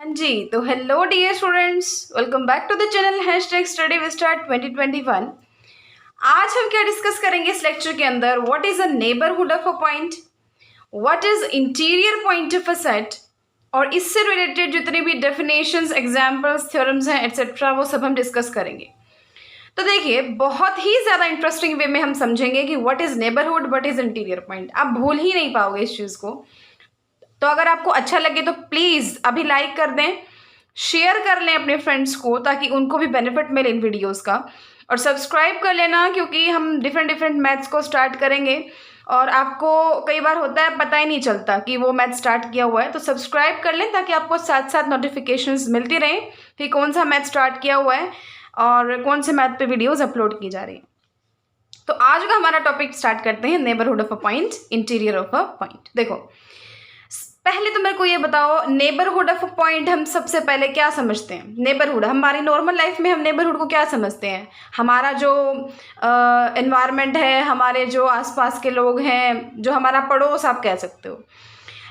हाँ जी, तो hello dear students, welcome back to the channel hashtag study with start 2021। आज हम क्या डिस्कस करेंगे इस लेक्चर के अंदर? What is a neighbourhood of a point, what is interior point of a set, और इससे रिलेटेड जितने भी डेफिनेशंस, एग्जांपल्स, थ्योरम्स हैं एटसेट्रा, वो सब हम डिस्कस करेंगे। तो देखिए, बहुत ही ज़्यादा इंटरेस्टिंग वे में हम समझेंगे कि what is neighbourhood, what is interior point. आप भूल ही नहीं पाओगे इस चीज़ को। तो अगर आपको अच्छा लगे तो प्लीज़ अभी लाइक कर दें, शेयर कर लें अपने फ्रेंड्स को, ताकि उनको भी बेनिफिट मिले इन वीडियोस का। और सब्सक्राइब कर लेना, क्योंकि हम डिफरेंट डिफरेंट मैथ्स को स्टार्ट करेंगे और आपको कई बार होता है पता ही नहीं चलता कि वो मैथ स्टार्ट किया हुआ है। तो सब्सक्राइब कर लें ताकि आपको साथ साथ नोटिफिकेशंस मिलती रहें कि कौन सा मैथ स्टार्ट किया हुआ है और कौन से मैथ पे वीडियोस अपलोड की जा रही हैं। तो आज का हमारा टॉपिक स्टार्ट करते हैं, neighbourhood of a point, interior of a point. देखो, पहले तो मेरे को ये बताओ, नेबरहुड ऑफ अ पॉइंट हम सबसे पहले क्या समझते हैं? नेबरहुड, हमारी नॉर्मल लाइफ में हम नेबरहुड को क्या समझते हैं? हमारा जो एनवायरनमेंट है, हमारे जो आसपास के लोग हैं, जो हमारा पड़ोस आप कह सकते हो।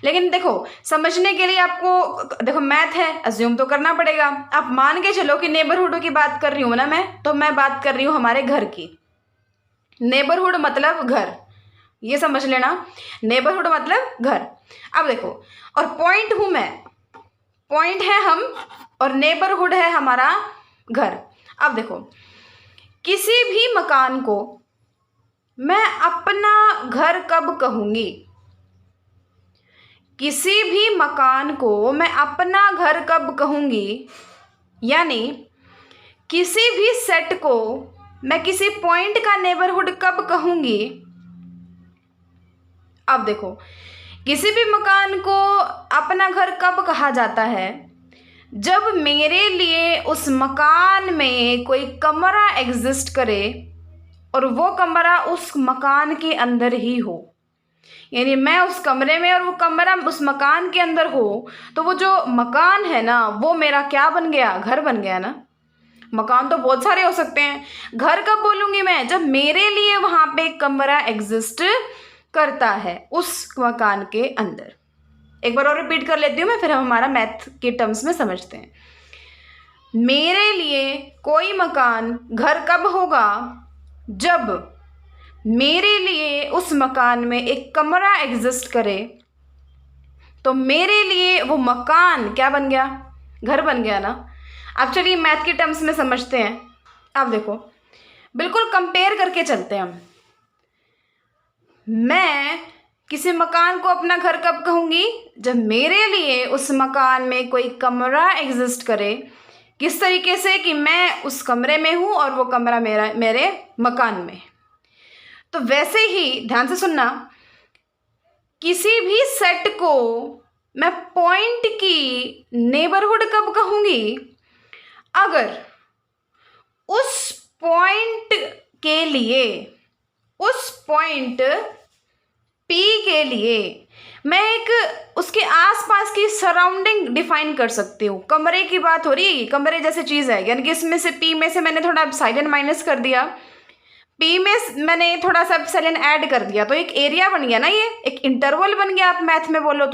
लेकिन देखो, समझने के लिए आपको, देखो मैथ है, अज्यूम तो करना पड़ेगा। आप मान के चलो कि नेबरहुड की बात कर रही हूँ ना मैं, तो मैं बात कर रही हूँ हमारे घर की। नेबरहुड मतलब घर, ये समझ लेना। नेबरहुड मतलब घर। अब देखो, और पॉइंट हूं मैं, पॉइंट है हम, और नेबरहुड है हमारा घर। अब देखो, किसी भी मकान को मैं अपना घर कब कहूंगी? किसी भी मकान को मैं अपना घर कब कहूंगी? यानी किसी भी सेट को मैं किसी पॉइंट का नेबरहुड कब कहूंगी? अब देखो, किसी भी मकान को अपना घर कब कहा जाता है? जब मेरे लिए उस मकान में कोई कमरा एग्जिस्ट करे और वो कमरा उस मकान के अंदर ही हो। यानी मैं उस कमरे में और वो कमरा उस मकान के अंदर हो, तो वो जो मकान है ना, वो मेरा क्या बन गया? घर बन गया ना। मकान तो बहुत सारे हो सकते हैं, घर कब बोलूंगी मैं? जब मेरे लिए वहां पे कमरा एग्जिस्ट करता है उस मकान के अंदर। एक बार और रिपीट कर लेती हूँ मैं, फिर हम हमारा मैथ के टर्म्स में समझते हैं। मेरे लिए कोई मकान घर कब होगा? जब मेरे लिए उस मकान में एक कमरा एग्जिस्ट करे, तो मेरे लिए वो मकान क्या बन गया? घर बन गया ना। अब चलिए मैथ के टर्म्स में समझते हैं। अब देखो, बिल्कुल कंपेयर करके चलते हैं हम। मैं किसी मकान को अपना घर कब कहूंगी? जब मेरे लिए उस मकान में कोई कमरा एग्जिस्ट करे। किस तरीके से? कि मैं उस कमरे में हूं और वो कमरा मेरे मकान में। तो वैसे ही ध्यान से सुनना, किसी भी सेट को मैं पॉइंट की नेबरहुड कब कहूंगी? अगर उस पॉइंट के लिए, उस पॉइंट P के लिए मैं एक उसके आसपास की सराउंडिंग डिफाइन कर सकती हूँ। कमरे की बात हो रही है, कमरे जैसे चीज़ है, यानी कि इसमें से P में से मैंने थोड़ा एप्सिलॉन माइनस कर दिया, P में मैंने थोड़ा सा एप्सिलॉन ऐड कर दिया, तो एक एरिया बन गया ना, ये एक इंटरवल बन गया, आप मैथ में बोलो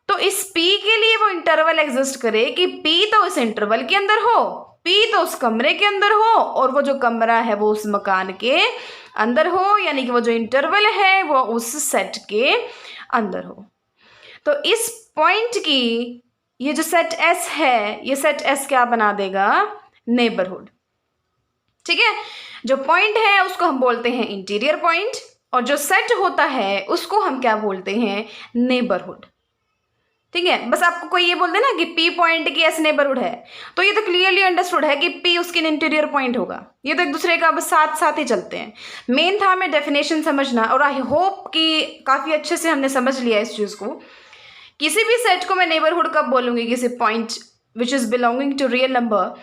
तो इस P के लिए वो इंटरवल एग्जिस्ट करे कि P तो उस इंटरवल के अंदर हो, P तो उस कमरे के अंदर हो, और वो जो कमरा है वो उस मकान के अंदर हो, यानी कि वो जो इंटरवल है वो उस सेट के अंदर हो। तो इस पॉइंट की ये जो सेट S है, ये सेट S क्या बना देगा? नेबरहुड। ठीक है, जो पॉइंट है उसको हम बोलते हैं इंटीरियर पॉइंट, और जो सेट होता है उसको हम क्या बोलते हैं? नेबरहुड। ठीक है, बस आपको कोई ये बोल दे ना कि P पॉइंट की S नेबरहुड है, तो ये तो क्लियरली अंडरस्टूड है कि P उसकी इंटीरियर पॉइंट होगा। ये तो एक दूसरे का बस साथ साथ ही चलते हैं। मेन था हमें डेफिनेशन समझना, और आई होप कि काफ़ी अच्छे से हमने समझ लिया इस चीज़ को। किसी भी सेट को मैं नेबरहुड कब बोलूँगी? किसी point which is belonging to real number,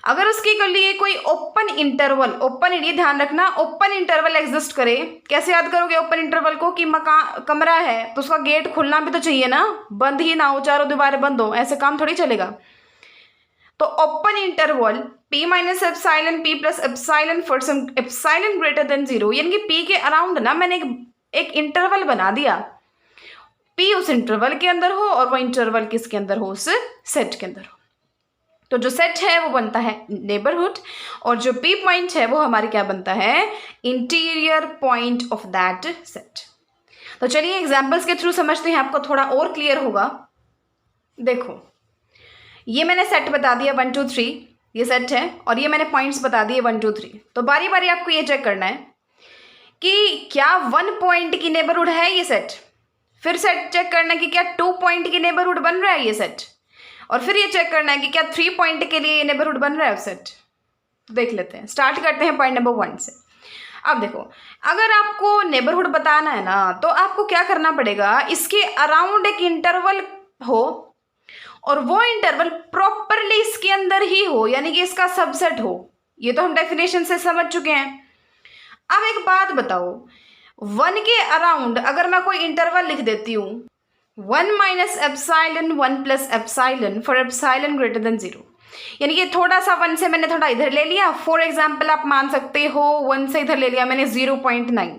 अगर उसके कर लिए कोई ओपन इंटरवल, ओपन, ये ध्यान रखना, ओपन इंटरवल एग्जिस्ट करे। कैसे याद करोगे ओपन इंटरवल को? कि मकान, कमरा है तो उसका गेट खुलना भी तो चाहिए ना, बंद ही ना हो, चारों दीवारें बंद हो, ऐसे काम थोड़ी चलेगा। तो open interval P minus epsilon P plus epsilon for some epsilon greater than 0, यानी कि P के अराउंड ना मैंने एक इंटरवल बना दिया। P उस इंटरवल के अंदर हो और वो इंटरवल किसके अंदर हो, उस सेट के अंदर हो। तो जो सेट है वो बनता है नेबरहुड, और जो P पॉइंट है वो हमारे क्या बनता है, interior point of that set. तो चलिए एग्जाम्पल्स के थ्रू समझते हैं, आपको थोड़ा और क्लियर होगा। देखो, ये मैंने सेट बता दिया 1 2 3, ये सेट है, और ये मैंने पॉइंट्स बता दिए 1 2 3। तो बारी बारी आपको ये चेक करना है कि क्या 1 पॉइंट की नेबरहुड है ये सेट, फिर सेट चेक करना है कि क्या 2 पॉइंट की नेबरहुड बन रहा है ये सेट, और फिर ये चेक करना है कि क्या 3 पॉइंट के लिए ये नेबरहुड बन रहा है सेट। तो देख लेते हैं, स्टार्ट करते हैं पॉइंट नंबर 1 से। अब देखो, अगर आपको नेबरहुड बताना है ना, तो आपको क्या करना पड़ेगा, इसके अराउंड एक इंटरवल हो और वो इंटरवल प्रॉपरली इसके अंदर ही हो, यानी कि इसका सबसेट हो। ये तो हम डेफिनेशन से समझ चुके हैं। अब एक बात बताओ, 1 के अराउंड अगर मैं कोई इंटरवल लिख देती हूँ 1 minus epsilon 1 plus epsilon for epsilon greater than 0, यानी कि थोड़ा सा 1 से मैंने थोड़ा इधर ले लिया। फॉर एग्जाम्पल आप मान सकते हो 1 से इधर ले लिया मैंने 0.9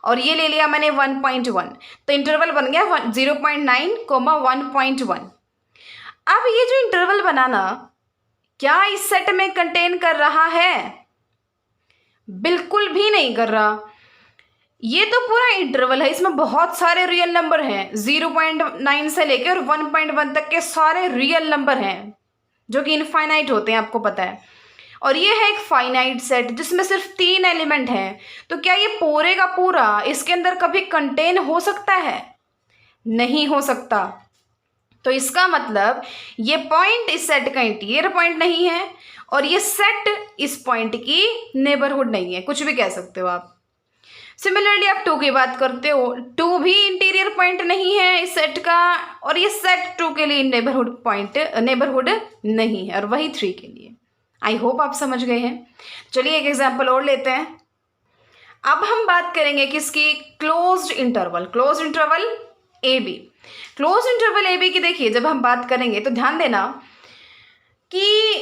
और ये ले लिया मैंने 1.1, तो इंटरवल बन गया 0.9, 1.1। अब ये जो इंटरवल बनाना क्या इस सेट में कंटेन कर रहा है? बिल्कुल भी नहीं कर रहा। ये तो पूरा इंटरवल है, इसमें बहुत सारे रियल नंबर हैं, 0.9 से लेकर और 1.1 तक के सारे रियल नंबर हैं जो कि इनफाइनाइट होते हैं, आपको पता है। और ये है एक फाइनाइट सेट जिसमें सिर्फ 3 एलिमेंट हैं। तो क्या ये पूरे का पूरा इसके अंदर कभी कंटेन हो सकता है? नहीं हो सकता। तो इसका मतलब ये पॉइंट इस सेट का इंटीरियर पॉइंट नहीं है और ये सेट इस पॉइंट की नेबरहुड नहीं है, कुछ भी कह सकते हो आप। सिमिलरली आप 2 की बात करते हो, 2 भी इंटीरियर पॉइंट नहीं है इस सेट का, और ये सेट 2 के लिए नेबरहुड नहीं है, और वही 3 के लिए। आई होप आप समझ गए हैं। चलिए एक एग्जांपल और लेते हैं। अब हम बात करेंगे किसकी, closed interval A B. Close interval A B की देखिए, जब हम बात करेंगे तो ध्यान देना कि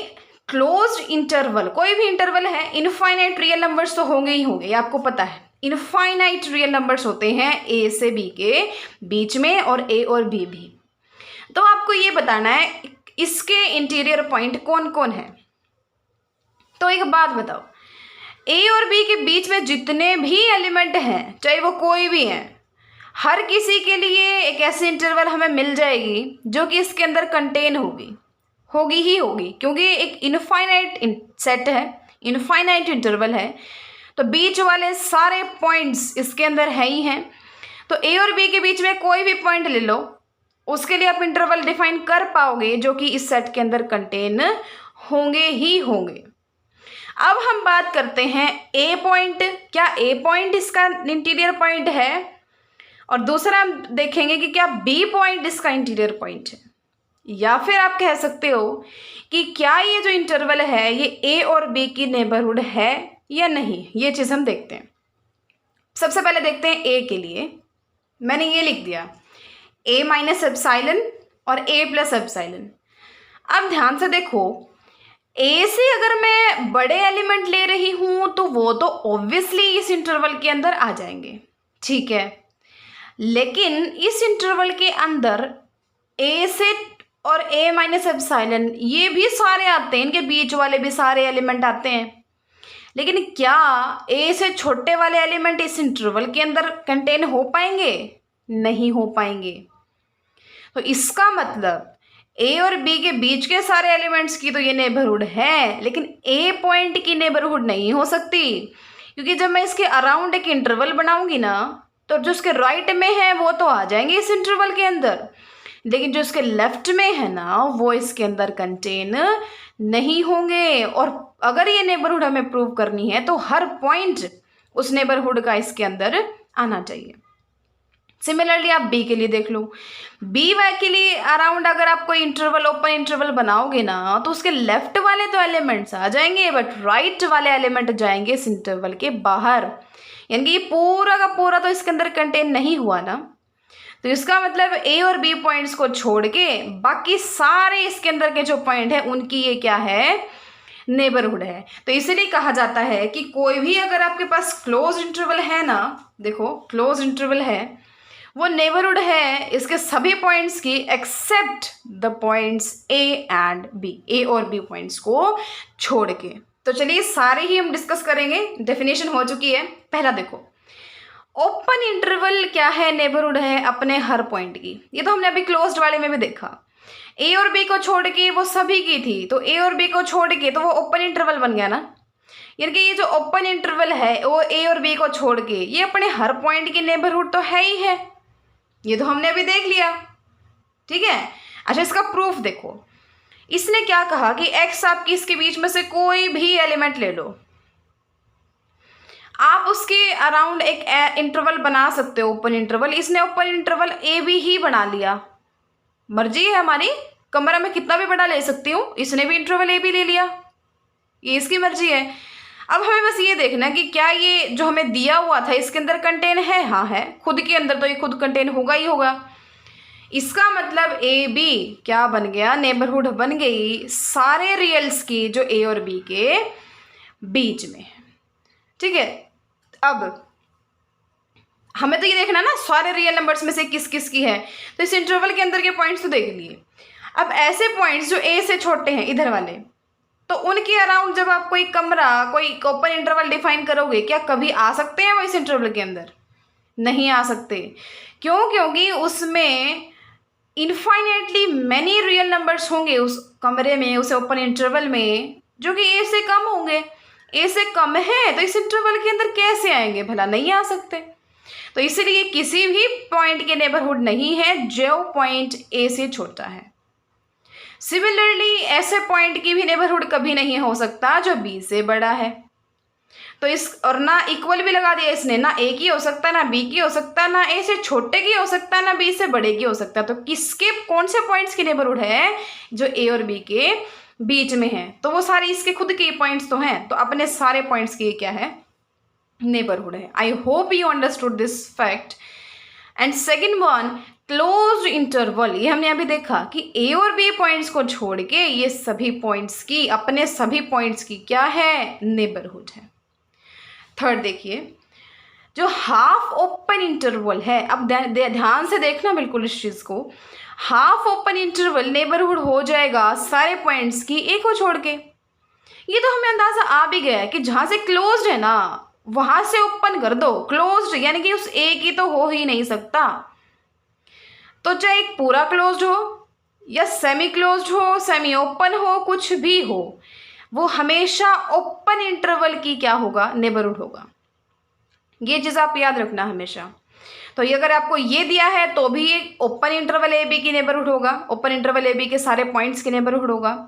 क्लोज्ड इंटरवल कोई भी इंटरवल है, इनफाइनाइट रियल नंबर्स तो होंगे ही होंगे, ये आपको पता है। इनफाइनाइट रियल नंबर्स होते हैं ए से बी के बीच में, और ए और बी भी। तो आपको ये बताना है इसके इंटीरियर पॉइंट कौन कौन है। तो एक बात बताओ, ए और बी के बीच में जितने भी एलिमेंट हैं, चाहे वो कोई भी हैं, हर किसी के लिए एक ऐसी इंटरवल हमें मिल जाएगी जो कि इसके अंदर कंटेन होगी ही होगी, क्योंकि एक इनफाइनाइट सेट है, इनफाइनाइट इंटरवल है, तो बीच वाले सारे पॉइंट्स इसके अंदर है ही हैं। तो ए और बी के बीच में कोई भी पॉइंट ले लो, उसके लिए आप इंटरवल डिफाइन कर पाओगे जो कि इस सेट के अंदर कंटेन होंगे ही होंगे। अब हम बात करते हैं ए पॉइंट, क्या ए पॉइंट इसका इंटीरियर पॉइंट है, और दूसरा हम देखेंगे कि क्या बी पॉइंट इसका इंटीरियर पॉइंट है, या फिर आप कह सकते हो कि क्या ये जो इंटरवल है ये ए और बी की नेबरहुड है या नहीं। ये चीज़ हम देखते हैं। सबसे पहले देखते हैं ए के लिए, मैंने ये लिख दिया ए माइनस एप्साइलन और ए प्लस एप्साइलन। अब ध्यान से देखो, ए से अगर मैं बड़े एलिमेंट ले रही हूँ तो वो तो ऑब्वियसली इस इंटरवल के अंदर आ जाएंगे, ठीक है। लेकिन इस इंटरवल के अंदर ए से और ए माइनस एप्साइलन ये भी सारे आते हैं, इनके बीच वाले भी सारे एलिमेंट आते हैं। लेकिन क्या ए से छोटे वाले एलिमेंट इस इंटरवल के अंदर कंटेन हो पाएंगे? नहीं हो पाएंगे। तो इसका मतलब ए और बी के बीच के सारे एलिमेंट्स की तो ये नेबरहुड है, लेकिन ए पॉइंट की नेबरहुड नहीं हो सकती, क्योंकि जब मैं इसके अराउंड एक इंटरवल बनाऊंगी ना, तो जो उसके राइट में है वो तो आ जाएंगे इस इंटरवल के अंदर, लेकिन जो इसके लेफ्ट में है ना वो इसके अंदर कंटेन नहीं होंगे। और अगर ये नेबरहुड हमें प्रूव करनी है तो हर पॉइंट उस नेबरहुड का इसके अंदर आना चाहिए। सिमिलरली आप बी के लिए देख लो, बी वाई के लिए अराउंड अगर आप कोई इंटरवल ओपन इंटरवल बनाओगे ना, तो उसके लेफ्ट वाले तो एलिमेंट्स आ जाएंगे, बट राइट वाले एलिमेंट जाएंगे इस इंटरवल के बाहर, यानी कि ये पूरा का पूरा तो इसके अंदर कंटेन नहीं हुआ ना। तो इसका मतलब ए और बी पॉइंट्स को छोड़ के बाकी सारे इसके अंदर के जो पॉइंट है उनकी ये क्या है, नेबरहुड है। तो इसलिए कहा जाता है कि कोई भी अगर आपके पास क्लोज इंटरवल है ना, देखो क्लोज इंटरवल है, वो नेबरहुड है इसके सभी पॉइंट्स की except the points A and B, A और बी पॉइंट्स को छोड़ के। तो चलिए सारे ही हम डिस्कस करेंगे, डेफिनेशन हो चुकी है। पहला देखो, ओपन इंटरवल क्या है, नेबरहुड है अपने हर पॉइंट की। ये तो हमने अभी क्लोज्ड वाले में भी देखा, ए और बी को छोड़ के वो सभी की थी, तो ए और बी को छोड़ के तो वो ओपन इंटरवल बन गया ना। यानी कि ये जो ओपन इंटरवल है वो ए और बी को छोड़ के ये अपने हर पॉइंट की नेबरहुड तो है ही है, ये तो हमने अभी देख लिया, ठीक है। अच्छा, इसका प्रूफ देखो, इसने क्या कहा कि एक्स आपकी इसके बीच में से कोई भी एलिमेंट ले लो, आप उसके अराउंड एक इंटरवल बना सकते हो, ओपन इंटरवल। इसने ओपन इंटरवल ए बी ही बना लिया, मर्जी है हमारी, कमरा में कितना भी बड़ा ले सकती हूँ, इसने भी इंटरवल ए बी ले लिया, ये इसकी मर्जी है। अब हमें बस ये देखना कि क्या ये जो हमें दिया हुआ था इसके अंदर कंटेन है, हाँ है, खुद के अंदर तो ये खुद कंटेन होगा ही होगा। इसका मतलब ए बी क्या बन गया, नेबरहुड बन गई सारे रियल्स की जो ए और बी के बीच में, ठीक है। अब हमें तो ये देखना ना सारे रियल नंबर्स में से किस किस की है, तो इस इंटरवल के अंदर के पॉइंट्स तो देख लिए। अब ऐसे पॉइंट्स जो ए से छोटे हैं इधर वाले, तो उनके अराउंड जब आप कोई कमरा, कोई ओपन इंटरवल डिफाइन करोगे, क्या कभी आ सकते हैं वो इस इंटरवल के अंदर? नहीं आ सकते। क्यों? क्योंकि उसमें इनफाइनेटली मैनी रियल नंबर्स होंगे उस कमरे में, उस ओपन इंटरवल में, जो कि ए से कम होंगे। ए से कम है तो इस इंटरवल के अंदर कैसे आएंगे भला? नहीं आ सकते। तो इसलिए किसी भी पॉइंट के नेबरहुड नहीं है जो पॉइंट ए से छोटा है। सिमिलरली ऐसे पॉइंट की भी नेबरहुड कभी नहीं हो सकता जो बी से बड़ा है। तो इस और ना इक्वल भी लगा दिया इसने, ना ए की हो सकता, ना बी की हो सकता, ना ए से छोटे की हो सकता, ना बी से बड़े की हो सकता। तो किसके कौन से पॉइंट्स की नेबरहुड है जो ए और बी के बीच में है? तो वो सारे इसके खुद के पॉइंट्स तो हैं, तो अपने सारे पॉइंट्स की क्या है, नेबरहुड है। I hope you understood this fact. And second one, closed interval, ये हमने अभी देखा कि ए और बी पॉइंट्स को छोड़ के ये सभी पॉइंट्स की, अपने सभी पॉइंट्स की क्या है, नेबरहुड है। थर्ड देखिए, जो हाफ ओपन इंटरवल है, अब ध्यान से देखना बिल्कुल इस चीज को, हाफ ओपन इंटरवल नेबरहुड हो जाएगा सारे पॉइंट्स की ए को छोड़ के। ये तो हमें अंदाजा आ भी गया है कि जहां से क्लोज्ड है ना वहां से ओपन कर दो, क्लोज्ड यानी कि उस ए की तो हो ही नहीं सकता। तो चाहे एक पूरा क्लोज्ड हो या सेमी क्लोज्ड हो, सेमी ओपन हो, कुछ भी हो, वो हमेशा ओपन इंटरवल की क्या होगा, नेबरहुड होगा। ये चीज आप याद रखना हमेशा। तो ये अगर आपको ये दिया है तो भी ओपन इंटरवल ए बी की नेबरहुड होगा, ओपन इंटरवल ए बी के सारे पॉइंट्स की नेबरहुड होगा।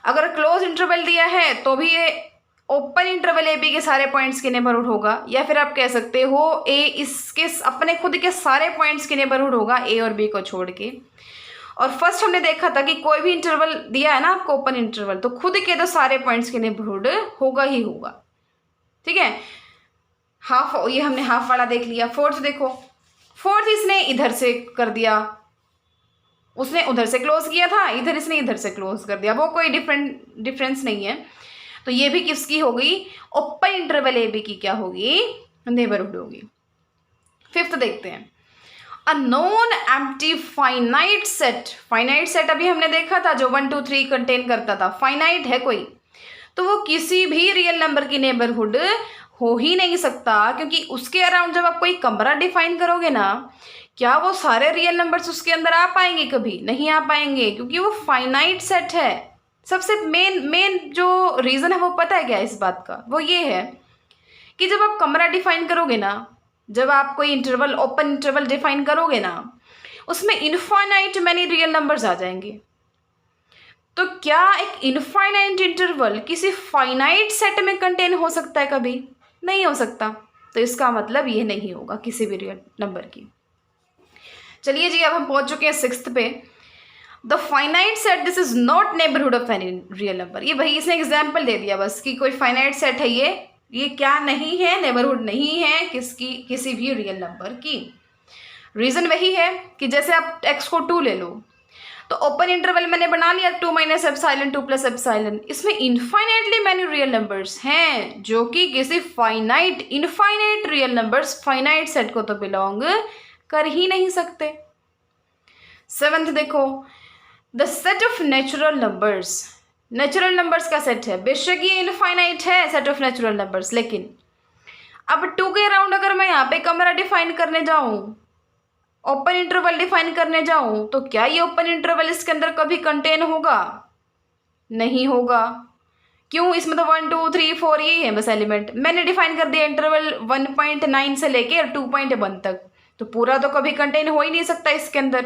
अगर क्लोज इंटरवल दिया है तो भी ये ओपन इंटरवल ए बी के सारे पॉइंट्स के नेबरहुड होगा, या फिर आप कह सकते हो ए इसके अपने खुद के सारे पॉइंट्स के नेबरहुड होगा ए और बी को छोड़ के। और फर्स्ट हमने देखा था कि कोई भी इंटरवल दिया है ना आपको ओपन इंटरवल, तो खुद के तो सारे पॉइंट्स के नेबरहुड होगा ही होगा, ठीक है। हाफ, ये हमने हाफ वाला देख लिया। फोर्थ देखो, फोर्थ इसने इधर से कर दिया, उसने उधर से क्लोज किया था, इधर इसने इधर से क्लोज कर दिया, वो कोई डिफरेंस नहीं है। तो ये भी किसकी होगी, ओपन इंटरवल ए बी की क्या होगी, नेबरहुड होगी। फिफ्थ देखते हैं, a non empty finite set. Finite set अभी हमने देखा था जो 1 2 3 कंटेन करता था, फाइनाइट है कोई, तो वो किसी भी रियल नंबर की नेबरहुड हो ही नहीं सकता, क्योंकि उसके अराउंड जब आप कोई कमरा डिफाइन करोगे ना, क्या वो सारे रियल नंबर्स उसके अंदर आ पाएंगे? कभी नहीं आ पाएंगे, क्योंकि वो फाइनाइट सेट है। सबसे मेन जो रीज़न है वो पता है क्या इस बात का, वो ये है कि जब आप कमरा डिफाइन करोगे ना, जब आप कोई इंटरवल, ओपन इंटरवल डिफाइन करोगे ना, उसमें इनफाइनाइट मैनी रियल नंबर्स आ जाएंगे। तो क्या एक इनफाइनाइट इंटरवल किसी फाइनाइट सेट में कंटेन हो सकता है? कभी नहीं हो सकता। तो इसका मतलब ये नहीं होगा किसी भी रियल नंबर की। चलिए जी, अब हम पहुंच चुके हैं सिक्स्थ पे, the finite set this is not neighbourhood of any real number. ये भाई इसने एग्जाम्पल दे दिया बस कि कोई फाइनाइट सेट है, ये क्या नहीं है, नेबरहुड नहीं है किसी भी रियल नंबर की। रीज़न वही है कि जैसे आप x को 2 ले लो, तो ओपन इंटरवल मैंने बना लिया 2 - एप्सिलॉन 2 + एप्सिलॉन, इसमें इनफाइनाइटली मैनी रियल नंबर्स हैं जो कि किसी finite infinite real numbers finite set को तो बिलोंग कर ही नहीं सकते। 7th देखो, the set of natural numbers. Natural numbers का सेट है, बेशक ये इनफाइनाइट है सेट ऑफ नेचुरल नंबर्स, लेकिन अब 2 के अराउंड अगर मैं यहाँ पे कमरा डिफाइन करने जाऊँ, ओपन इंटरवल डिफाइन करने जाऊँ, तो क्या ये ओपन इंटरवल इसके अंदर कभी कंटेन होगा? नहीं होगा। क्यों? इसमें तो 1 2 3 4 यही है बस एलिमेंट। मैंने डिफाइन कर दिया इंटरवल 1.9 से लेके 2.1 तक, तो पूरा तो कभी कंटेन हो ही नहीं सकता इसके अंदर।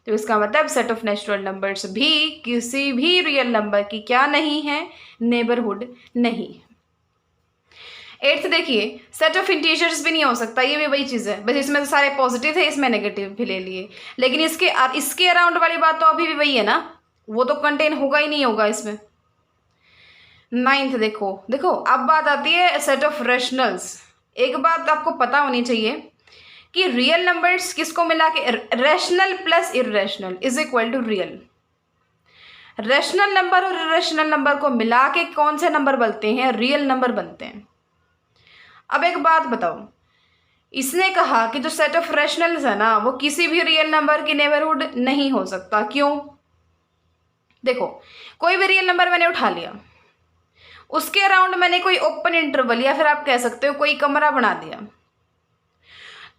तो इसका मतलब सेट ऑफ नेचुरल नंबर्स भी किसी भी रियल नंबर की क्या नहीं है? नेबरहुड नहीं। 8th देखिए, सेट ऑफ इंटीजर्स भी नहीं हो सकता, ये भी वही चीज़ है, बस इसमें तो सारे पॉजिटिव थे, इसमें नेगेटिव भी ले लिए, लेकिन इसके अराउंड वाली बात तो अभी भी वही है ना, वो तो कंटेन होगा ही नहीं होगा इसमें। 9th देखो अब बात आती है सेट ऑफ रेशनल्स। एक बात आपको पता होनी चाहिए कि रियल नंबर्स किसको मिला के, rational plus irrational is equal to real. Rational number और इरेशनल नंबर को मिला के कौन से नंबर बनते हैं? रियल नंबर बनते हैं। अब एक बात बताओ, इसने कहा कि जो सेट ऑफ रेशनल्स है ना, वो किसी भी रियल नंबर की नेबरहुड नहीं हो सकता। क्यों? देखो, कोई भी रियल नंबर मैंने उठा लिया, उसके अराउंड मैंने कोई ओपन इंटरवल या फिर आप कह सकते हो कोई कमरा बना दिया,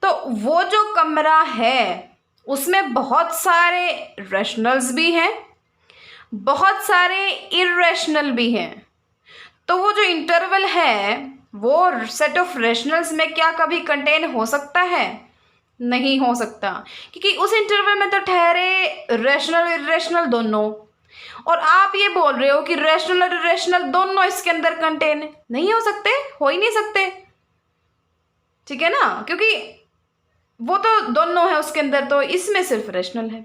तो वो जो कमरा है उसमें बहुत सारे रेशनल्स भी हैं, बहुत सारे इरेशनल भी हैं। तो वो जो इंटरवल है वो सेट ऑफ रेशनल्स में क्या कभी कंटेन हो सकता है? नहीं हो सकता, क्योंकि उस इंटरवल में तो ठहरे रेशनल इरेशनल दोनों, और आप ये बोल रहे हो कि रेशनल और इरेशनल दोनों इसके अंदर कंटेन नहीं हो सकते, हो ही नहीं सकते, ठीक है ना, क्योंकि वो तो दोनों है उसके अंदर, तो इसमें सिर्फ रेशनल है।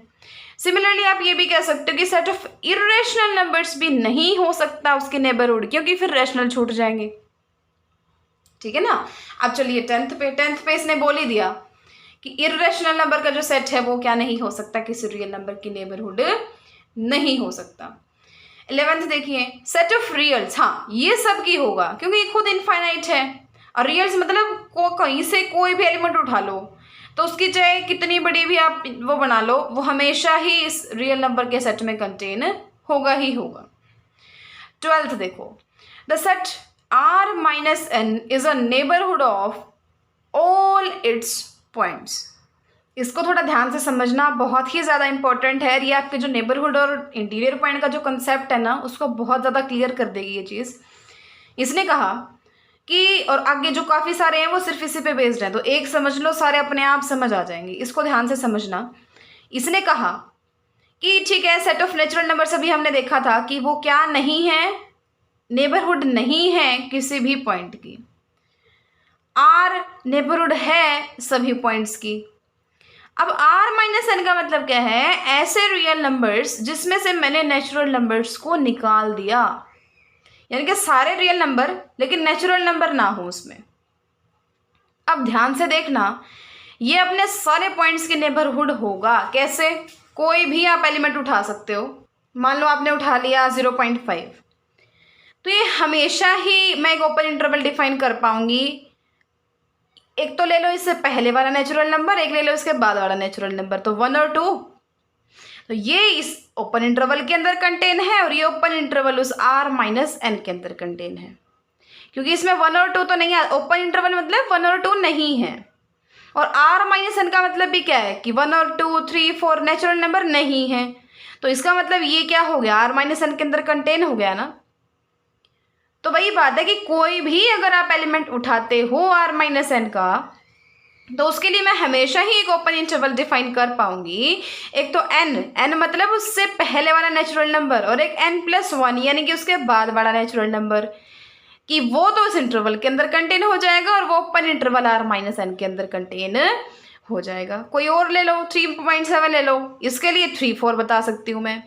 सिमिलरली आप ये भी कह सकते हो कि सेट ऑफ इरेशनल नंबर्स भी नहीं हो सकता उसके नेबरहुड, क्योंकि फिर रेशनल छूट जाएंगे, ठीक है ना। अब चलिए 10th पे इसने बोल ही दिया कि इरेशनल नंबर का जो सेट है वो क्या नहीं हो सकता, किसी रियल नंबर की नेबरहुड नहीं हो सकता। 11th देखिए, सेट ऑफ रियल्स, हाँ ये सब की होगा क्योंकि ये खुद इनफाइनाइट है, और रियल्स मतलब कहीं से कोई भी एलिमेंट उठा लो तो उसकी चाहे कितनी बड़ी भी आप वो बना लो, वो हमेशा ही इस रियल नंबर के सेट में कंटेन होगा ही होगा। 12th देखो, the set R minus n is a neighborhood of all its points। इसको थोड़ा ध्यान से समझना बहुत ही ज़्यादा इंपॉर्टेंट है, ये आपके जो नेबरहुड और इंटीरियर पॉइंट का जो कंसेप्ट है ना उसको बहुत ज़्यादा क्लियर कर देगी ये चीज़। इसने कहा कि, और आगे जो काफ़ी सारे हैं वो सिर्फ इसी पे बेस्ड हैं, तो एक समझ लो सारे अपने आप समझ आ जाएंगे, इसको ध्यान से समझना। इसने कहा कि ठीक है, सेट ऑफ नेचुरल नंबर्स अभी हमने देखा था कि वो क्या नहीं है, नेबरहुड नहीं है किसी भी पॉइंट की। आर नेबरहुड है सभी पॉइंट्स की। अब आर माइनस एन का मतलब क्या है? ऐसे रियल नंबर्स जिसमें से मैंने नेचुरल नंबर्स को निकाल दिया, यानी कि सारे रियल नंबर लेकिन नेचुरल नंबर ना हो उसमें। अब ध्यान से देखना, ये अपने सारे पॉइंट्स के नेबरहुड होगा। कैसे? कोई भी आप एलिमेंट उठा सकते हो, मान लो आपने उठा लिया 0.5, तो ये हमेशा ही मैं एक ओपन इंटरवल डिफाइन कर पाऊंगी। एक तो ले लो इससे पहले वाला नेचुरल नंबर, एक ले लो इसके बाद वाला नेचुरल नंबर, तो 1 और 2, तो ये इस ओपन इंटरवल के अंदर कंटेन है और ये ओपन इंटरवल उस r माइनस एन के अंदर कंटेन है, क्योंकि इसमें 1 और 2 तो नहीं है। ओपन इंटरवल मतलब 1 और 2 नहीं है, और r माइनस एन का मतलब भी क्या है कि 1 और 2 3 4 नेचुरल नंबर नहीं है, तो इसका मतलब ये क्या हो गया, r माइनस एन के अंदर कंटेन हो गया ना। तो वही बात है कि कोई भी अगर आप एलिमेंट उठाते हो r माइनस एन का, तो उसके लिए मैं हमेशा ही एक ओपन इंटरवल डिफाइन कर पाऊंगी। एक तो n मतलब उससे पहले वाला नेचुरल नंबर, और एक n+1 यानी कि उसके बाद वाला नेचुरल नंबर, कि वो तो उस इंटरवल के अंदर कंटेन हो जाएगा और वो open interval r minus N के अंदर कंटेन हो जाएगा। कोई और ले लो, 3.7 ले लो, इसके लिए 3 4 बता सकती हूँ मैं।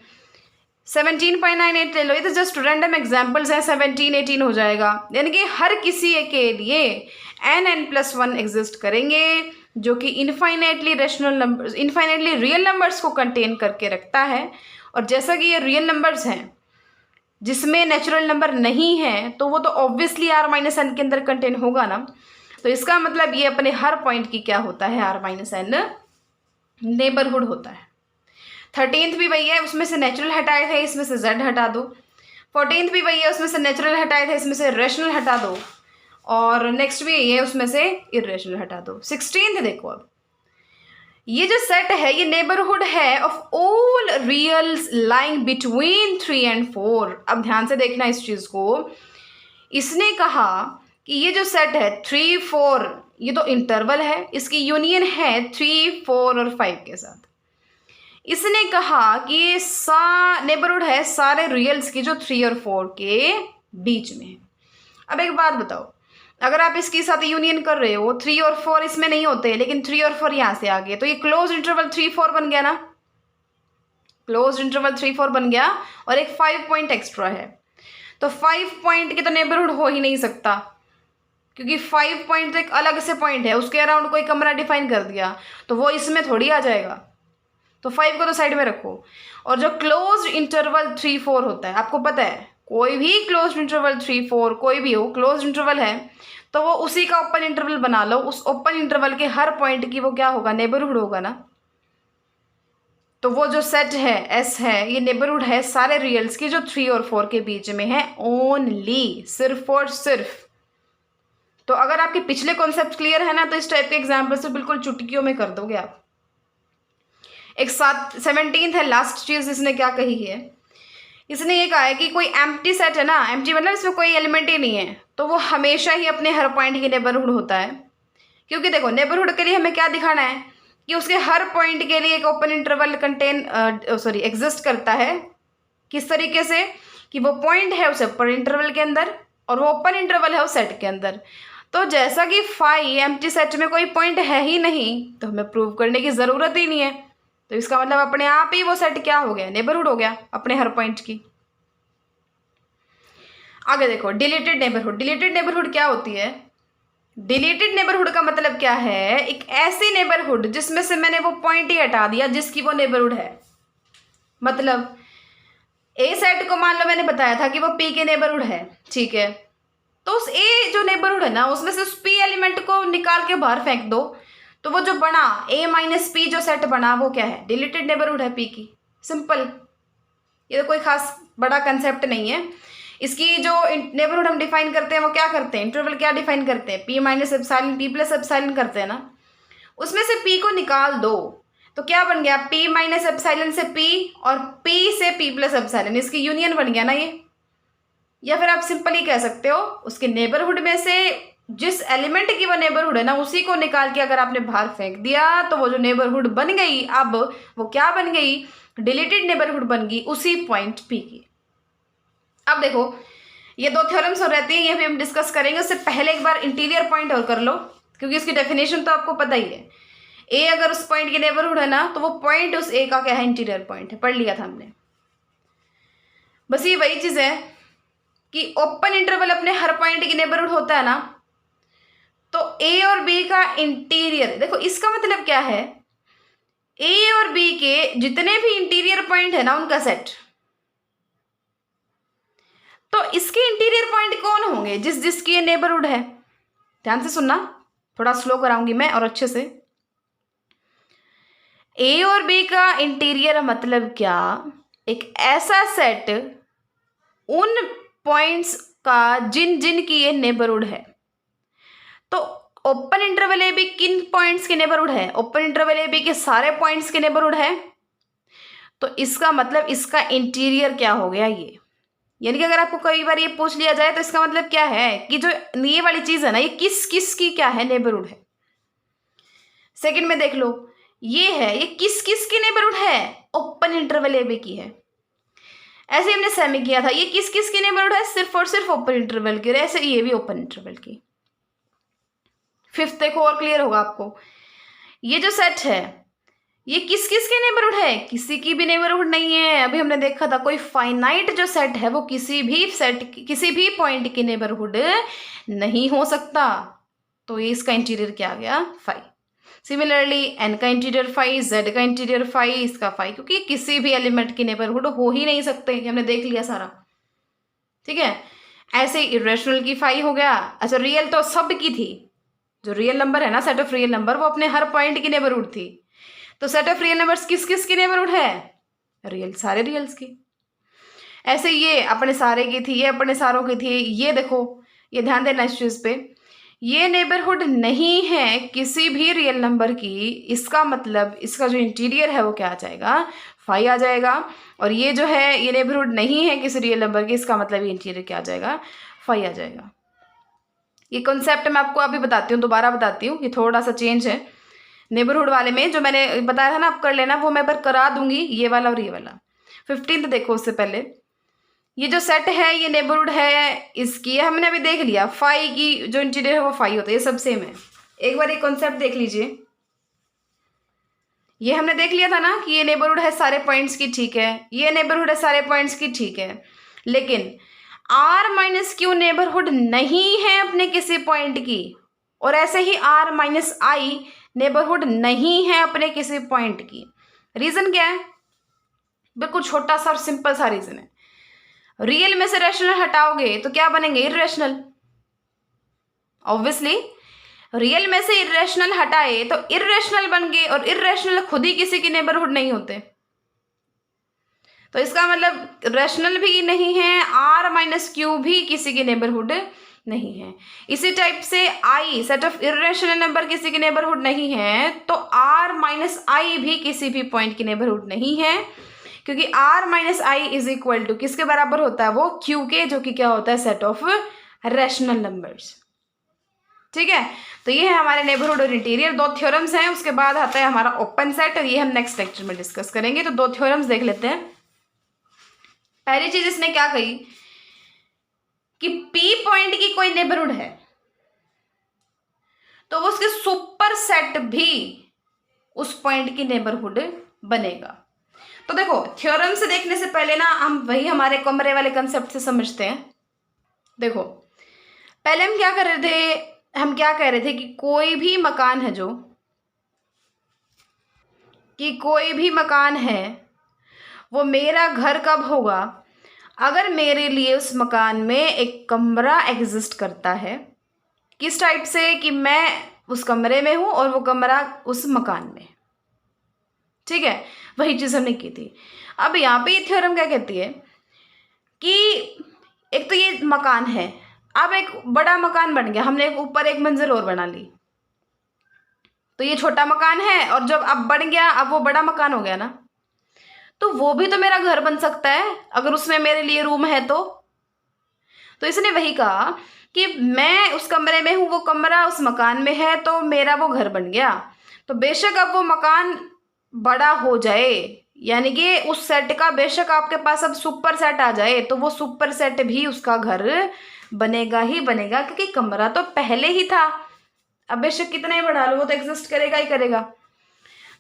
17.98 ले लो, ये तो जस्ट रैंडम एग्जाम्पल्स हैं, 17 18 हो जाएगा। यानी कि हर किसी के लिए n+1 एग्जिस्ट करेंगे जो कि infinitely rational numbers, infinitely real numbers को कंटेन करके रखता है। और जैसा कि ये रियल नंबर्स हैं जिसमें नेचुरल नंबर नहीं है, तो वो तो ऑब्वियसली r माइनस एन के अंदर कंटेन होगा ना। तो इसका मतलब ये अपने हर पॉइंट की क्या होता है, r माइनस एन नेबरहुड होता है। 13th भी वही है, उसमें से नेचुरल हटाए थे, इसमें से जेड हटा दो। 14th भी वही है, उसमें से नेचुरल हटाए थे, इसमें से रेशनल हटा दो। और नेक्स्ट भी यही है, उसमें से इरेशनल हटा दो। 16th देखो, अब ये जो सेट है ये नेबरहुड है of all reals lying between 3 and 4। अब ध्यान से देखना इस चीज को। इसने कहा कि ये जो सेट है 3, 4, ये तो इंटरवल है, इसकी यूनियन है 3, 4 और 5 के साथ। इसने कहा कि ये नेबरहुड है सारे रियल्स की जो 3 और 4 के बीच में है। अब एक बात बताओ, अगर आप इसके साथ यूनियन कर रहे हो, 3 और 4 इसमें नहीं होते, लेकिन 3 और 4 यहाँ से आ गए, तो ये क्लोज इंटरवल 3, 4 बन गया ना। क्लोज इंटरवल 3, 4 बन गया, और एक 5 पॉइंट एक्स्ट्रा है। तो 5 पॉइंट के तो नेबरहुड हो ही नहीं सकता, क्योंकि 5 पॉइंट तो एक अलग से पॉइंट है, उसके अराउंड कोई कमरा डिफाइन कर दिया तो वो इसमें थोड़ी आ जाएगा। तो 5 को तो साइड में रखो। और जो क्लोज इंटरवल 3, 4 होता है, आपको पता है कोई भी क्लोज इंटरवल 3, 4 कोई भी हो, क्लोज इंटरवल है तो वो उसी का ओपन इंटरवल बना लो। उस ओपन इंटरवल के हर पॉइंट की वो क्या होगा, नेबरहुड होगा ना। तो वो जो सेट है एस है, ये नेबरहुड है सारे रियल्स की जो 3 और 4 के बीच में है, ओनली, सिर्फ और सिर्फ। तो अगर आपके पिछले कॉन्सेप्ट क्लियर है ना, तो इस टाइप के एग्जाम्पल से बिल्कुल चुटकियों में कर दोगे आप। एक 17th है, लास्ट चीज इसने क्या कही है, इसने ये कहा है कि कोई एम्प्टी सेट है ना, एम्प्टी मतलब इसमें कोई एलिमेंट ही नहीं है, तो वो हमेशा ही अपने हर पॉइंट की नेबरहुड होता है। क्योंकि देखो नेबरहुड के लिए हमें क्या दिखाना है कि उसके हर पॉइंट के लिए एक ओपन इंटरवल एग्जिस्ट करता है। किस तरीके से कि वो पॉइंट है उस अपर इंटरवल के अंदर और वो ओपन इंटरवल है उस सेट के अंदर। तो जैसा कि फाई एम्प्टी सेट में कोई पॉइंट है ही नहीं, तो हमें प्रूव करने की ज़रूरत ही नहीं है। तो इसका मतलब अपने आप ही वो सेट क्या हो गया, नेबरहुड हो गया अपने हर पॉइंट की। आगे देखो डिलीटेड नेबरहुड। डिलीटेड नेबरहुड क्या होती है? डिलीटेड नेबरहुड का मतलब क्या है, एक ऐसी नेबरहुड जिसमें से मैंने वो पॉइंट ही हटा दिया जिसकी वो नेबरहुड है। मतलब ए सेट को मान लो मैंने बताया था कि वो पी के नेबरहुड है, ठीक है, तो उस ए जो नेबरहुड है ना, उसमें से उस पी एलिमेंट को निकाल के बाहर फेंक दो, तो वो जो बना ए माइनस पी जो सेट बना वो क्या है, डिलीटेड नेबरहुड है पी की। सिंपल, ये तो कोई खास बड़ा कंसेप्ट नहीं है। इसकी जो नेबरहुड हम डिफाइन करते हैं वो क्या करते हैं, इंटरवल क्या डिफाइन करते हैं, P minus epsilon P plus epsilon करते हैं ना। उसमें से पी को निकाल दो तो क्या बन गया, पी माइनस एप्सिलॉन से पी और पी से पी प्लस एप्सिलॉन, इसकी यूनियन बन गया ना ये। या फिर आप सिंपली कह सकते हो उसके नेबरहुड में से जिस एलिमेंट की वो नेबरहुड है ना, उसी को निकाल के अगर आपने बाहर फेंक दिया तो वो जो नेबरहुड बन गई, अब वो क्या बन गई, डिलीटेड नेबरहुड बन गई उसी पॉइंट पी की। अब देखो ये दो थ्योरम्स हो रहती हैं, ये भी हम डिस्कस करेंगे। उससे पहले एक बार इंटीरियर पॉइंट और कर लो, क्योंकि इसकी डेफिनेशन तो आपको पता ही है। ए अगर उस पॉइंट की नेबरहुड है ना, तो वो पॉइंट उस ए का क्या है, इंटीरियर पॉइंट है, पढ़ लिया था हमने। बस ये वही चीज़ है कि ओपन इंटरवल अपने हर पॉइंट की नेबरहुड होता है ना, तो ए और बी का इंटीरियर, देखो इसका मतलब क्या है, ए और बी के जितने भी इंटीरियर पॉइंट है ना उनका सेट। तो इसके इंटीरियर पॉइंट कौन होंगे, जिस जिसकी नेबरहुड है। ध्यान से सुनना, थोड़ा स्लो कराऊंगी मैं और अच्छे से। ए और बी का इंटीरियर मतलब क्या, एक ऐसा सेट उन पॉइंट्स का जिन जिन की ये नेबरहुड है। तो ओपन इंटरवल ए बी किन पॉइंट्स के नेबरहुड है, ओपन इंटरवल ए बी के सारे पॉइंट्स के नेबरहुड है। तो इसका मतलब इसका इंटीरियर क्या हो गया ये, यानी कि अगर आपको कई बार ये पूछ लिया जाए तो इसका मतलब क्या है कि जो ये वाली चीज है ना, ये किस किस की क्या है, नेबरहुड है। सेकंड में देख लो, ये है, ये किस किस की नेबरहुड है, ओपन इंटरवल ए बी की है। ऐसे हमने सेमी किया था, ये किस किस की नेबरहुड है, सिर्फ और सिर्फ ओपन इंटरवल की, ऐसे ये भी ओपन इंटरवल की। फिफ्थ देखो और क्लियर होगा आपको, ये जो सेट है ये किस किस के नेबरहुड है, किसी की भी नेबरहुड नहीं है। अभी हमने देखा था कोई फाइनाइट जो सेट है वो किसी भी सेट किसी भी पॉइंट की नेबरहुड नहीं हो सकता। तो ये इसका इंटीरियर क्या आ गया, 5। सिमिलरली एन का इंटीरियर 5, जेड का इंटीरियर 5, इसका 5, क्योंकि किसी भी एलिमेंट की नेबरहुड हो ही नहीं सकते, हमने देख लिया सारा, ठीक है। ऐसे इरेशनल की 5 हो गया। अच्छा रियल तो सब की थी, जो रियल नंबर है ना, सेट ऑफ रियल नंबर, वो अपने हर पॉइंट की नेबरहुड थी। तो सेट ऑफ रियल नंबर्स किस किस की नेबरहुड है? रियल, सारे रियल्स की। ऐसे ये अपने सारे की थी, ये अपने सारों की थी। ये देखो, ये ध्यान देना इस चीज़ पे, ये नेबरहुड नहीं है किसी भी रियल नंबर की। इसका मतलब इसका जो इंटीरियर है वो क्या आ जाएगा? 5 आ जाएगा। और ये जो है ये नेबरहुड नहीं है किसी रियल नंबर की, इसका मतलब ये इंटीरियर क्या आ जाएगा? 5 आ जाएगा। ये कॉन्सेप्ट मैं आपको अभी बताती हूँ, दोबारा बताती हूँ, ये थोड़ा सा चेंज है नेबरहुड वाले में। जो मैंने बताया था ना आप कर लेना, वो मैं पर करा दूंगी, ये वाला और ये वाला। 15th देखो, उससे पहले ये जो सेट है ये नेबरहुड है इसकी, ये हमने अभी देख लिया। 5 की जो इंटीरियर है वो 5 होता है, ये सब सेम है। एक बार ये कॉन्सेप्ट देख लीजिए, ये हमने देख लिया था ना कि ये नेबरहुड है सारे पॉइंट्स की, ठीक है, ये नेबरहुड है सारे पॉइंट्स की, ठीक है। लेकिन r माइनस क्यू नेबरहुड नहीं है अपने किसी पॉइंट की, और ऐसे ही r माइनस आई नेबरहुड नहीं है अपने किसी पॉइंट की। रीजन क्या है? बिल्कुल छोटा सा और सिंपल सा रीजन है। रियल में से रैशनल हटाओगे तो क्या बनेंगे? इर्रेशनल। ऑब्वियसली रियल में से इर्रेशनल हटाए तो इर्रेशनल बन गए, और इर्रेशनल खुद ही किसी की नेबरहुड नहीं होते। तो इसका मतलब रैशनल भी नहीं है, r माइनस क्यू भी किसी की नेबरहुड नहीं है। इसी टाइप से i set of irrational number किसी की नेबरहुड नहीं है, तो r माइनस आई भी किसी भी पॉइंट की नेबरहुड नहीं है, क्योंकि r minus I is equal to किसके बराबर होता है? वो q के, जो कि क्या होता है? Set of rational numbers. ठीक है, तो ये है हमारे नेबरहुड और इंटीरियर, दो थ्योरम्स हैं। उसके बाद आता है हमारा ओपन सेट, और ये हम नेक्स्ट लेक्चर में डिस्कस करेंगे। तो दो थ्योरम्स देख लेते हैं। पहली चीज इसने क्या कही कि P पॉइंट की कोई नेबरहुड है तो वो उसके सुपर सेट भी उस पॉइंट की नेबरहुड बनेगा। तो देखो, थ्योरम से देखने से पहले ना हम वही हमारे कमरे वाले कंसेप्ट से समझते हैं। देखो, पहले हम क्या कर रहे थे? हम क्या कह रहे थे कि कोई भी मकान है कोई भी मकान है वो मेरा घर कब होगा? अगर मेरे लिए उस मकान में एक कमरा एग्जिस्ट करता है। किस टाइप से? कि मैं उस कमरे में हूं और वो कमरा उस मकान में। ठीक है, वही चीज हमने की थी। अब यहाँ पे ये थ्योरम क्या कहती है कि एक तो ये मकान है, अब एक बड़ा मकान बन गया, हमने एक ऊपर एक मंजिल और बना ली, तो ये छोटा मकान है, और जब अब बढ़ गया, अब वो बड़ा मकान हो गया ना, तो वो भी तो मेरा घर बन सकता है अगर उसमें मेरे लिए रूम है तो इसने वही कहा कि मैं उस कमरे में हूं, वो कमरा उस मकान में है, तो मेरा वो घर बन गया। तो बेशक अब वो मकान बड़ा हो जाए, यानी कि उस सेट का बेशक आपके पास अब सुपर सेट आ जाए, तो वो सुपर सेट भी उसका घर बनेगा ही बनेगा, क्योंकि कमरा तो पहले ही था। अब बेशक कितना ही बढ़ा लो, वो तो एग्जिस्ट करेगा ही करेगा।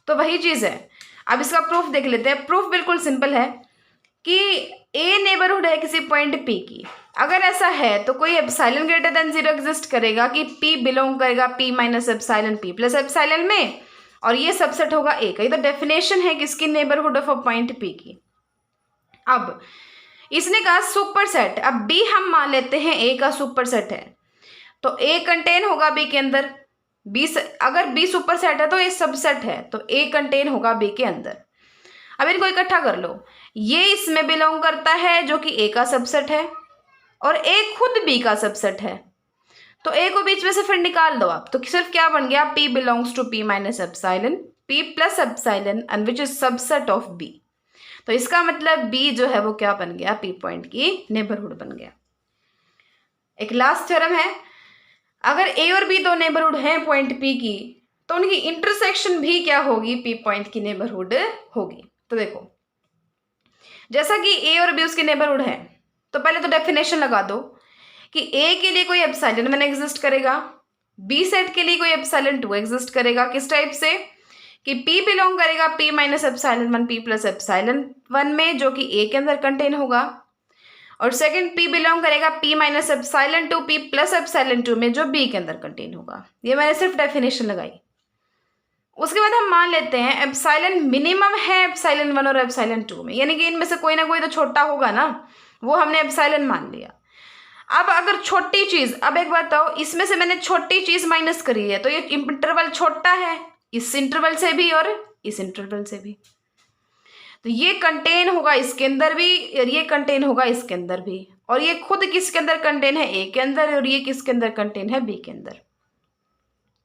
तो वही चीज है। अब इसका प्रूफ देख लेते हैं। प्रूफ बिल्कुल सिंपल है कि ए नेबरहुड है किसी पॉइंट पी की। अगर ऐसा है तो कोई एप्सिलॉन ग्रेटर देन 0 एग्जिस्ट करेगा कि पी बिलोंग करेगा P minus epsilon P plus epsilon में, और ये सबसेट होगा ए का। ये तो डेफिनेशन है किसकी? Neighbourhood of a point P की। अब इसने कहा सुपर सेट, अब बी हम मान लेते हैं ए का सुपर सेट है, तो ए कंटेन होगा बी के अंदर। बी अगर बी सुपर सेट है तो ए सबसेट है, तो ए कंटेन होगा बी के अंदर। अब इनको इकट्ठा कर लो, ये इसमें बिलोंग करता है जो कि ए का सबसेट है, और ए खुद बी का सबसेट है, तो ए को बीच में से फिर निकाल दो आप, तो सिर्फ क्या बन गया? P belongs to P minus epsilon P plus epsilon and which is subset of B. तो इसका मतलब बी जो है वो क्या बन गया? पी पॉइंट की नेबरहुड बन गया। एक लास्ट थ्योरम है, अगर ए और बी दो नेबरहुड हैं पॉइंट पी की, तो उनकी इंटरसेक्शन भी क्या होगी? पी पॉइंट की नेबरहुड होगी। तो देखो, जैसा कि ए और बी उसके नेबरहुड है, तो पहले तो डेफिनेशन लगा दो कि ए के लिए कोई एप्सिलॉन 1 एग्जिस्ट करेगा, बी सेट के लिए कोई एप्सिलॉन 2 एग्जिस्ट करेगा। किस टाइप से? कि पी बिलोंग करेगा P minus epsilon 1 P plus epsilon 1 में, जो कि ए के अंदर कंटेन होगा, और सेकंड पी बिलोंग करेगा P minus epsilon 2 P plus epsilon 2 में, जो बी के अंदर कंटेन होगा। ये मैंने सिर्फ डेफिनेशन लगाई। उसके बाद हम मान लेते हैं एप्सिलॉन मिनिमम है एप्सिलॉन 1 और एप्सिलॉन 2 में, यानी कि इनमें से कोई ना कोई तो छोटा होगा ना, वो हमने एप्सिलॉन मान लिया। अब अगर छोटी चीज, अब एक बात बताओ, इसमें से मैंने छोटी चीज माइनस करी है, तो ये इंटरवल छोटा है इस इंटरवल से भी और इस इंटरवल से भी। तो ये कंटेन होगा इसके अंदर भी और ये कंटेन होगा इसके अंदर भी, और ये खुद किसके अंदर कंटेन है, ए के अंदर, और ये किसके अंदर कंटेन है, बी के अंदर।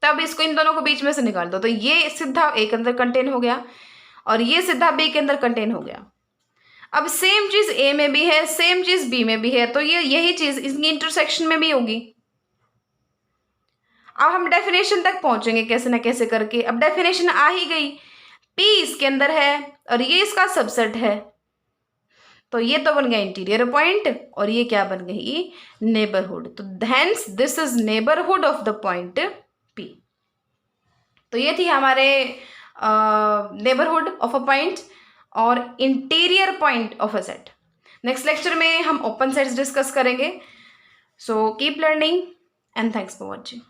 तब इसको इन दोनों को बीच में से निकाल दो, तो ये सीधा ए के अंदर कंटेन हो गया और ये सीधा बी के अंदर कंटेन हो गया। अब सेम चीज ए में भी है, सेम चीज बी में भी है, तो ये यही चीज इसकी इंटरसेक्शन में भी होगी। अब हम डेफिनेशन तक पहुंचेंगे कैसे ना कैसे करके। अब डेफिनेशन आ ही गई, पी इसके अंदर है और ये इसका सबसेट है, तो ये तो बन गया इंटीरियर पॉइंट और ये क्या बन गई, नेबरहुड। तो hence this is neighbourhood of the point P. तो ये थी हमारे नेबरहुड ऑफ अ पॉइंट और interior point of a set. Next lecture में हम ओपन सेट्स डिस्कस करेंगे। So keep learning and thanks for watching.